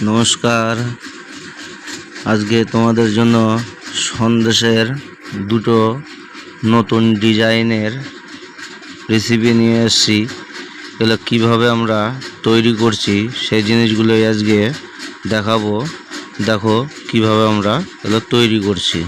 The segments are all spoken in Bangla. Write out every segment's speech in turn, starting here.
নমস্কার। আজকে তোমাদের জন্য সন্দেশের দুটো নতুন ডিজাইনের রেসিপি নিয়ে এসেছি। এগুলো কীভাবে আমরা তৈরি করছি সেই জিনিসগুলোই আজকে দেখাবো। দেখো কিভাবে আমরা এগুলো তৈরি করছি।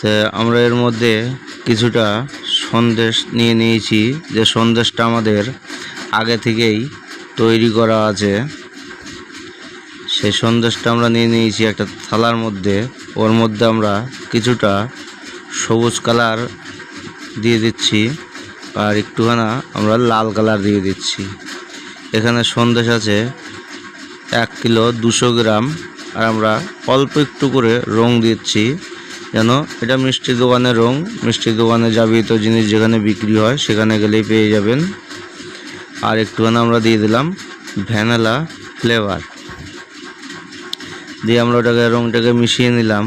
তো আমরা এর মধ্যে কিছুটা সন্দেশ নিয়ে নিয়েছি, যে সন্দেশটা আমাদের আগে থেকেই তৈরি করা আছে। সেই সন্দেশটা আমরা নিয়ে নিয়েছি একটা থালার মধ্যে। ওর মধ্যে আমরা কিছুটা সবুজ কালার দিয়ে দিচ্ছি আর একটুখানা আমরা লাল কালার দিয়ে দিচ্ছি। এখানে সন্দেশ আছে 1 কিলো 200 গ্রাম, আর আমরা অল্প একটু করে রং দিচ্ছি, যেন এটা মিষ্টির দোকানের রং। মিষ্টির দোকানে যাবতীয় তো জিনিস যেখানে বিক্রি হয় সেখানে গেলেই পেয়ে যাবেন। আর একটুখানি আমরা দিয়ে দিলাম ভ্যানিলা ফ্লেভার দিয়ে আমরা ওটাকে রংটাকে মিশিয়ে নিলাম।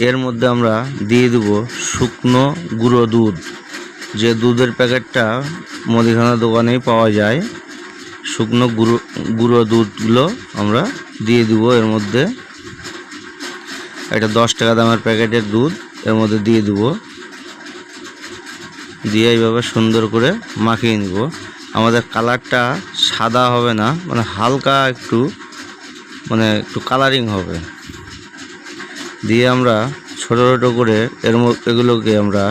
এর মধ্যে আমরা দিয়ে দেব শুকনো গুঁড়ো দুধ, যে দুধের প্যাকেটটা মুদিখানা দোকানেই পাওয়া যায়। শুকনো গুঁড়ো দুধগুলো আমরা দিয়ে দেবো এর মধ্যে। এটা 10 টাকা দামের প্যাকেটের দুধ এর মধ্যে দিয়ে দেবো। দিয়ে এইভাবে সুন্দর করে মাখিয়ে নেব। আমাদের কালারটা সাদা হবে না, মানে হালকা একটু কালারিং হবে। দিয়ে আমরা ছোট ছোট করে এগুলোকে আমরা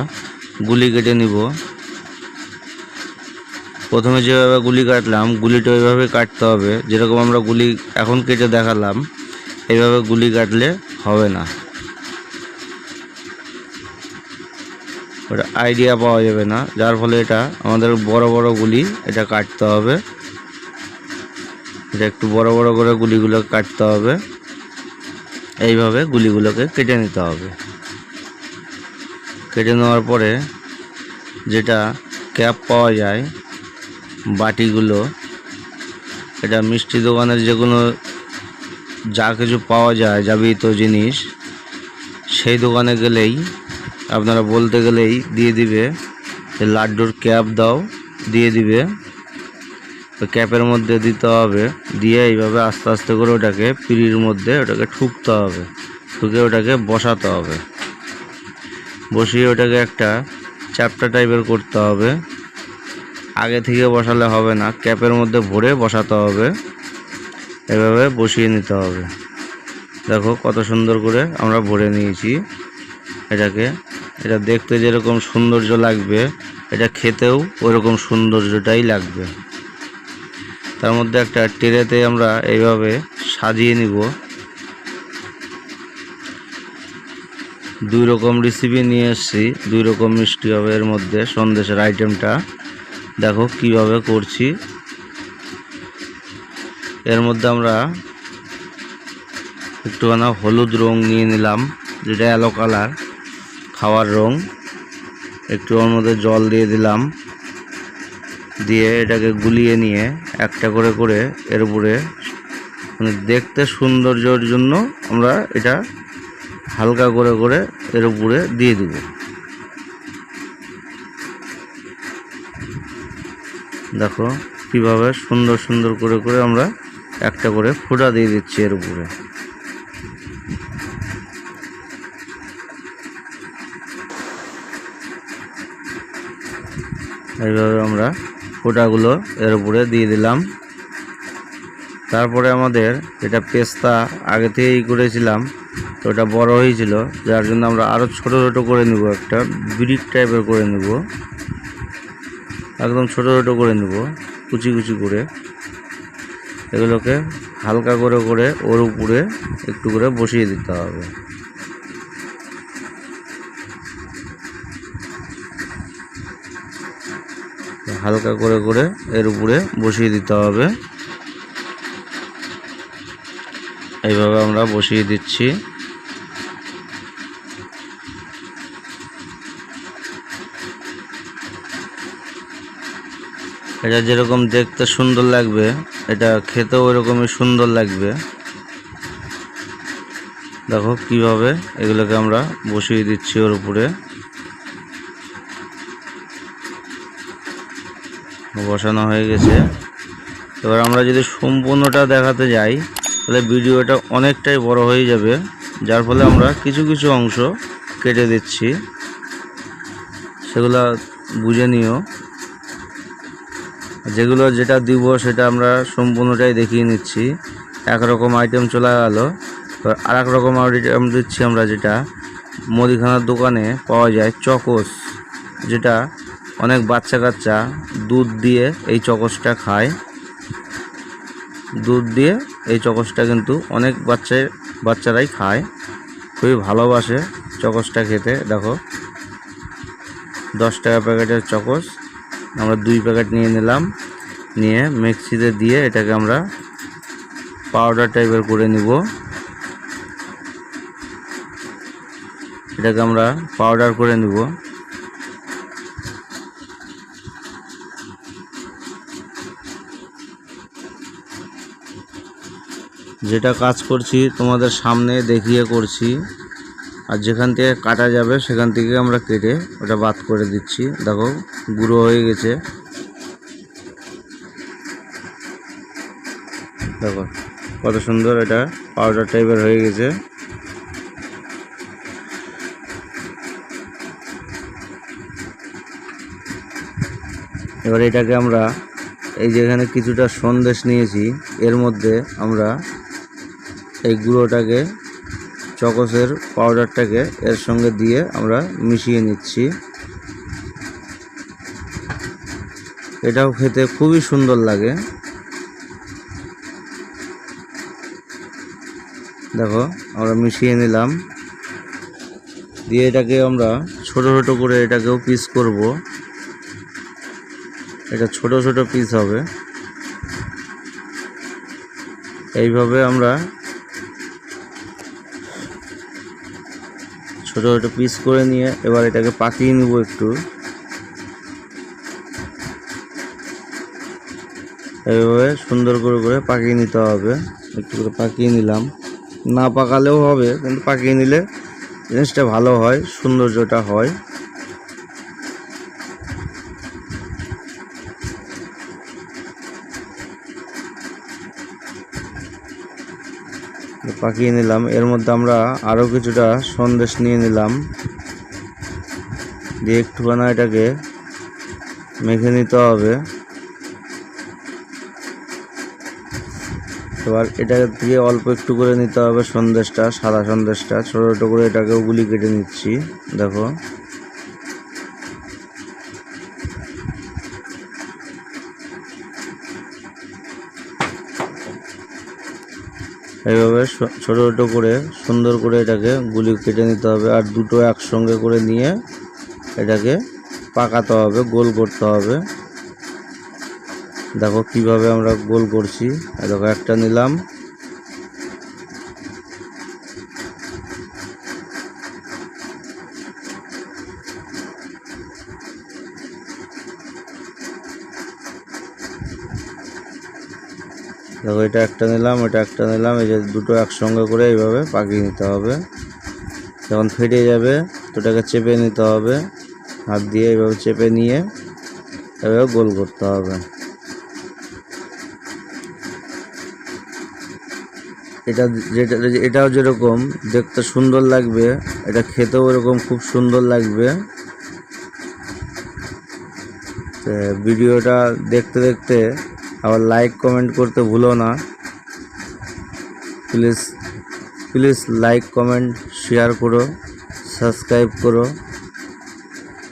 গুলি কেটে নিব। প্রথমে যেভাবে গুলি কাটলাম, গুলিটা ওইভাবে কাটতে হবে, যেরকম আমরা গুলি এখন কেটে দেখালাম। এইভাবে গুলি কাটলে হবে না, ওটা আইডিয়া পাওয়া যাবে না। যার ফলে এটা আমাদের বড় বড় গুলি এটা কাটতে হবে। এটা একটু বড় বড় করে গুলিগুলো কাটতে হবে। এইভাবে গুলিগুলোকে কেটে নিতে হবে। কেটে নেওয়ার পরে যেটা ক্যাপ পাওয়া যায়, বাটিগুলো, এটা মিষ্টি দোকানের যেগুলো যা কিছু পাওয়া যায় যাবতীয় জিনিস, সেই দোকানে গেলেই আপনারা বলতে গেলেই দিয়ে দিবে যে লাড্ডুর ক্যাপ দাও, দিয়ে দিবে। তো ক্যাপের মধ্যে দিতে হবে, দিয়ে এইভাবে আস্তে আস্তে করে ওটাকে পিঁড়ির মধ্যে ওটাকে ঠুকতে হবে। ঠুকে ওটাকে বসাতে হবে। বসিয়ে ওটাকে একটা চ্যাপ্টা টাইপের করতে হবে। আগে থেকে বসালে হবে না, ক্যাপের মধ্যে ভরে বসাতে হবে। এভাবে বসিয়ে নিতে হবে। দেখো কত সুন্দর করে আমরা ভরে নিয়েছি এটাকে। এটা দেখতে যেরকম সৌন্দর্য লাগবে, এটা খেতেও ওইরকম সৌন্দর্যটাই লাগবে। তার মধ্যে একটা ট্রেতে আমরা এইভাবে সাজিয়ে নিব। 2 রকম রেসিপি নিয়ে এসেছি, 2 রকম মিষ্টি হবে এর মধ্যে সন্দেশের আইটেমটা। দেখো কিভাবে করছি। এর মধ্যে আমরা একটুখানি হলুদ রং নিয়ে নিলাম, যেটা অ্যালো কালার খাওয়ার রং। একটু ওর মধ্যে জল দিয়ে দিলাম। দিয়ে এটাকে গুলিয়ে নিয়ে একটা করে করে এর উপরে, দেখতে সৌন্দর্যের জন্য আমরা এটা হালকা করে করে এর উপরে দিয়ে দেব। দেখো কিভাবে সুন্দর সুন্দর করে করে আমরা একটা করে ফোঁটা দিয়ে দিচ্ছি এর উপরে। এইভাবে আমরা ফোঁটাগুলো এর উপরে দিয়ে দিলাম। তারপরে আমাদের এটা পেস্তা আগে থেকেই করেছিলাম, তো ওটা বড় হয়েছিল, যার জন্য আমরা আরও ছোট ছোট করে নেব। একটা ব্রিক টাইপের করে নেব, একদম ছোট ছোট করে নেব, কুচি কুচি করে। এগুলোকে হালকা করে করে ওর উপরে একটু করে বসিয়ে দিতে হবে। হালকা করে করে এর উপরে বসিয়ে দিতে হবে। এইভাবে আমরা বসিয়ে দিচ্ছি। এটা যেরকম দেখতে সুন্দর লাগবে, এটা খেতেও ওইরকমই সুন্দর লাগবে। দেখো কিভাবে এগুলোকে আমরা বসিয়ে দিচ্ছি ওর উপরে। বসানো হয়ে গেছে। এবার আমরা যদি সম্পূর্ণটা দেখাতে যাই তাহলে ভিডিওটা অনেকটাই বড় হয়ে যাবে, যার ফলে আমরা কিছু কিছু অংশ কেটে দিচ্ছি, সেগুলো বুঝে নিও। যেগুলো যেটা দিব সেটা আমরা সম্পূর্ণটাই দেখিয়ে নিচ্ছি। একরকম আইটেম চলে গেল, এবার আর এক রকম আইটেম দিচ্ছি আমরা, যেটা মুদিখানার দোকানে পাওয়া যায় চকোস, যেটা অনেক বাচ্চা কাচ্চা দুধ দিয়ে এই চকোসটা খায়। দুধ দিয়ে এই চকোসটা কিন্তু অনেক বাচ্চারাই খায়, খুবই ভালোবাসে চকোসটা খেতে। দেখো 10 টাকা প্যাকেটের চকোস আমরা 2 প্যাকেট নিয়ে নিলাম, নিয়ে মিক্সিতে দিয়ে এটাকে আমরা পাউডার টাইপের করে নিব। এটাকে আমরা পাউডার করে নিব। যেটা কাজ করছি তোমাদের সামনে দেখিয়ে করছি, আর যেখান থেকে কাটা যাবে সেখান থেকে আমরা কেটে ওটা বাদ করে দিচ্ছি। দেখো গুঁড়ো হয়ে গেছে, দেখো কত সুন্দর এটা পাউডার টাইপের হয়ে গেছে। এবার এটাকে আমরা এই যেখানে কিছুটা সন্দেশ নিয়েছি, এর মধ্যে আমরা এই গুঁড়োটাকে চকোসের পাউডারটাকে এর সঙ্গে দিয়ে আমরা মিশিয়ে নিচ্ছি। এটাও খেতে খুবই সুন্দর লাগে। দেখো আমরা মিশিয়ে নিলাম, দিয়ে এটাকে আমরা ছোট ছোট করে এটাকেও পিস করব। এটা ছোট ছোট পিস হবে। এইভাবে আমরা ছোট ছোট পিস করে নিয়ে এবার এটাকে পাকিয়ে নিব একটু। এইভাবে সুন্দর করে করে পাকিয়ে নিতে হবে। একটু করে পাকিয়ে নিলাম, না পাকালেও হবে, কিন্তু পাকিয়ে নিলে জিনিসটা ভালো হয়, সৌন্দর্যটা হয়। পাকিয়ে নিলাম। এর মধ্যে আমরা আরও কিছুটা সন্দেশ নিয়ে নিলাম, দিয়ে একটুখানা এটাকে মেখে নিতে হবে। এবার এটা দিয়ে অল্প একটু করে নিতে হবে সন্দেশটা, সাদা সন্দেশটা ছোটো ছোটো করে এটাকেও গুলি কেটে নিচ্ছি। দেখো এইভাবে ছোটো ছোটো করে সুন্দর করে এটাকে গুলি কেটে নিতে হবে, আর দুটো একসঙ্গে করে নিয়ে এটাকে পাকাতে হবে, গোল করতে হবে। দেখো কিভাবে আমরা গোল করছি। দেখো একটা নিলাম, দেখো এটা একটা নিলাম, এটা একটা নিলাম, এই যে দুটো একসঙ্গে করে এইভাবে পাকিয়ে নিতে হবে। যখন ফেটে যাবে তো এটাকে চেপে নিতে হবে, হাত দিয়ে এইভাবে চেপে নিয়ে এভাবে গোল করতে হবে। এটাও যেরকম দেখতে সুন্দর লাগবে, এটা খেতেও এরকম খুব সুন্দর লাগবে। ভিডিওটা দেখতে দেখতে আবার লাইক কমেন্ট করতে ভুলো না। Please please like comment share করো, সাবস্ক্রাইব করো।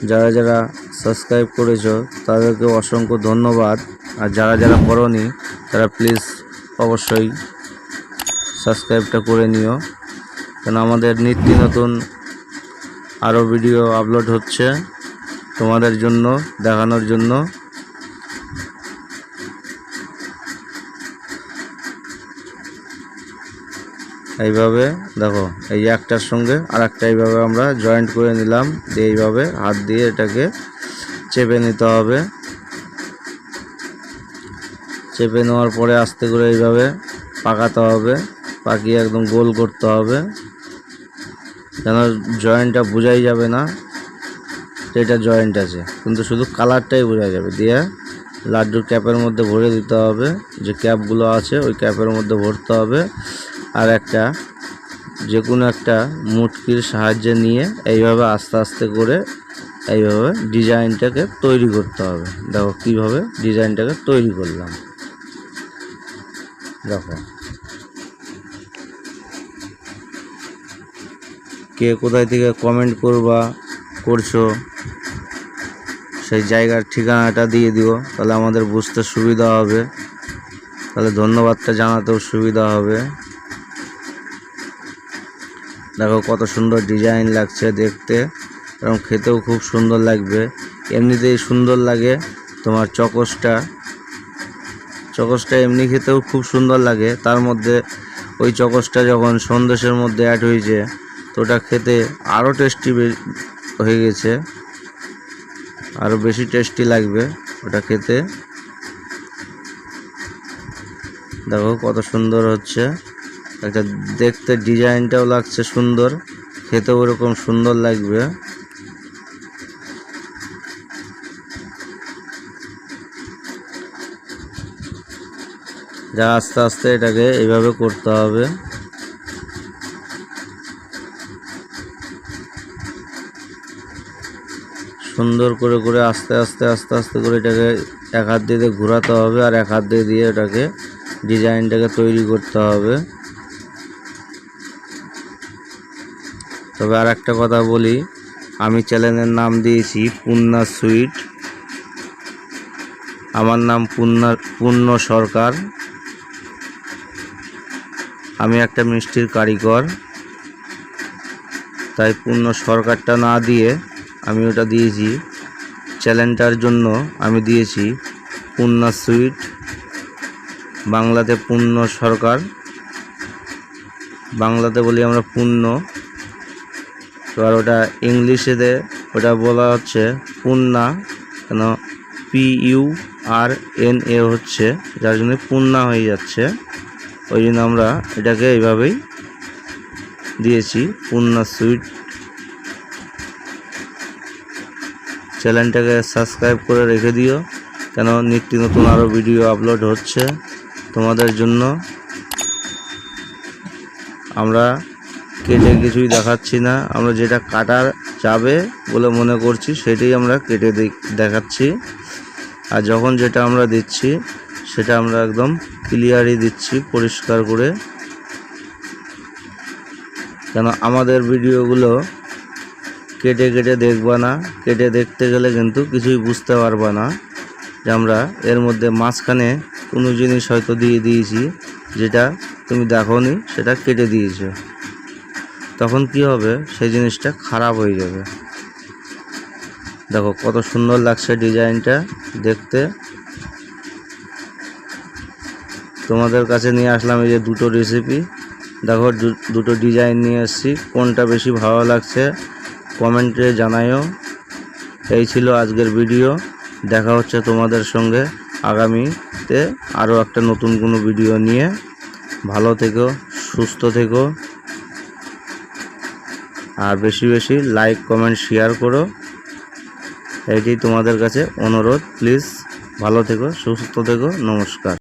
যারা যারা সাবস্ক্রাইব করেছো তাদেরকে অসংখ্য ধন্যবাদ, আর যারা যারা করোনি তারা প্লিজ অবশ্যই সাবস্ক্রাইবটা করে নিও, কেন আমাদের নিত্য নতুন আরও ভিডিও আপলোড হচ্ছে তোমাদের জন্য, দেখানোর জন্য। এইভাবে দেখো এই একটার সঙ্গে আর একটা এইভাবে আমরা জয়েন্ট করে নিলাম, দিয়ে এইভাবে হাত দিয়ে এটাকে চেপে নিতে হবে। চেপে নেওয়ার পরে আস্তে করে এইভাবে পাকাতে হবে, পাকিয়ে একদম গোল করতে হবে, যেন জয়েন্টটা বোঝাই যাবে না এটা জয়েন্ট আছে, কিন্তু শুধু কালারটাই বোঝা যাবে। দিয়ে লাড্ডুর ক্যাপের মধ্যে ভরে দিতে হবে, যে ক্যাপগুলো আছে ওই ক্যাপের মধ্যে ভরতে হবে। আর একটা যে কোনো একটা মুটকির সাহায্যে নিয়ে এইভাবে আস্তে আস্তে করে এইভাবে ডিজাইনটাকে তৈরি করতে হবে। দেখো কীভাবে ডিজাইনটাকে তৈরি করলাম। দেখো কে কোথায় থেকে কমেন্ট করছো সেই জায়গার ঠিকানাটা দিয়ে দিও, তাহলে আমাদের বুঝতে সুবিধা হবে, তাহলে ধন্যবাদটা জানাতেও সুবিধা হবে। দেখো কত সুন্দর ডিজাইন লাগছে দেখতে, এবং খেতেও খুব সুন্দর লাগবে। এমনিতেই সুন্দর লাগে তোমার চকোসটা এমনি খেতেও খুব সুন্দর লাগে। তার মধ্যে ওই চকোসটা যখন সন্দেশের মধ্যে অ্যাড হয়েছে তো ওটা খেতে আরও টেস্টি হয়ে গেছে, আরও বেশি টেস্টি লাগবে ওটা খেতে। দেখো কত সুন্দর হচ্ছে, একটা দেখতে ডিজাইনটাও লাগছে সুন্দর, খেতেও ওরকম সুন্দর লাগবে। যা আস্তে আস্তে এটাকে এইভাবে করতে হবে। সুন্দর করে করে আস্তে আস্তে করে এটাকে এক হাত দিয়ে ঘোরাতে হবে, আর এক হাত দিয়ে এটাকে ডিজাইনটাকে তৈরি করতে হবে। তবে আর একটা কথা বলি, আমি চ্যানেলের নাম দিয়েছি পূর্ণা সুইট। আমার নাম পূর্ণ সরকার। আমি একটা মিষ্টির কারিগর, তাই পূর্ণ সরকারটা না দিয়ে আমি ওটা দিয়েছি চ্যানেলটার জন্য, আমি দিয়েছি পূর্ণা সুইট। বাংলাতে পূর্ণ সরকার, বাংলাতে বলি আমরা পূর্ণ। তো আর ওটা ইংলিশেতে ওটা বলা হচ্ছে পূর্ণা, কেন PURNA হচ্ছে, যার জন্য পূর্ণা হয়ে যাচ্ছে। ওই জন্য আমরা এটাকে এইভাবেই দিয়েছি পূর্ণা সুইট। চ্যানেলটাকে সাবস্ক্রাইব করে রেখে দিও, কেন নিত্য নতুন আরও ভিডিও আপলোড হচ্ছে তোমাদের জন্য। আমরা কেটে কিছুই দেখাচ্ছি না, আমরা যেটা কাটার যাবে বলে মনে করছি সেটাই আমরা কেটে দেখাচ্ছি। আর যখন যেটা আমরা দিচ্ছি সেটা আমরা একদম ক্লিয়ারই দিচ্ছি, পরিষ্কার করে। কেন আমাদের ভিডিওগুলো কেটে কেটে দেখবা না, কেটে দেখতে গেলে কিন্তু কিছুই বুঝতে পারবা না যে আমরা এর মধ্যে মাঝখানে কোনো জিনিস হয়তো দিয়ে দিয়েছি যেটা তুমি দেখোনি, সেটা কেটে দিয়েছো, তখন কি হবে সেই জিনিসটা খারাপ হয়ে যাবে। দেখো কত সুন্দর লাগছে ডিজাইনটা দেখতে। তোমাদের কাছে নিয়ে আসলাম এই যে দুটো রেসিপি। দেখো দুটো ডিজাইন নিয়ে এসেছি, কোনটা বেশি ভালো লাগছে কমেন্টে জানাইও। এই ছিল আজকের ভিডিও। দেখা হচ্ছে তোমাদের সঙ্গে আগামীতে আরও একটা নতুন কোনো ভিডিও নিয়ে। ভালো থেকো, সুস্থ থেকো, আর বেশি বেশি লাইক কমেন্ট শেয়ার করো, এইটাই তোমাদের কাছে অনুরোধ। প্লিজ ভালো থেকো, সুস্থ থেকো, নমস্কার।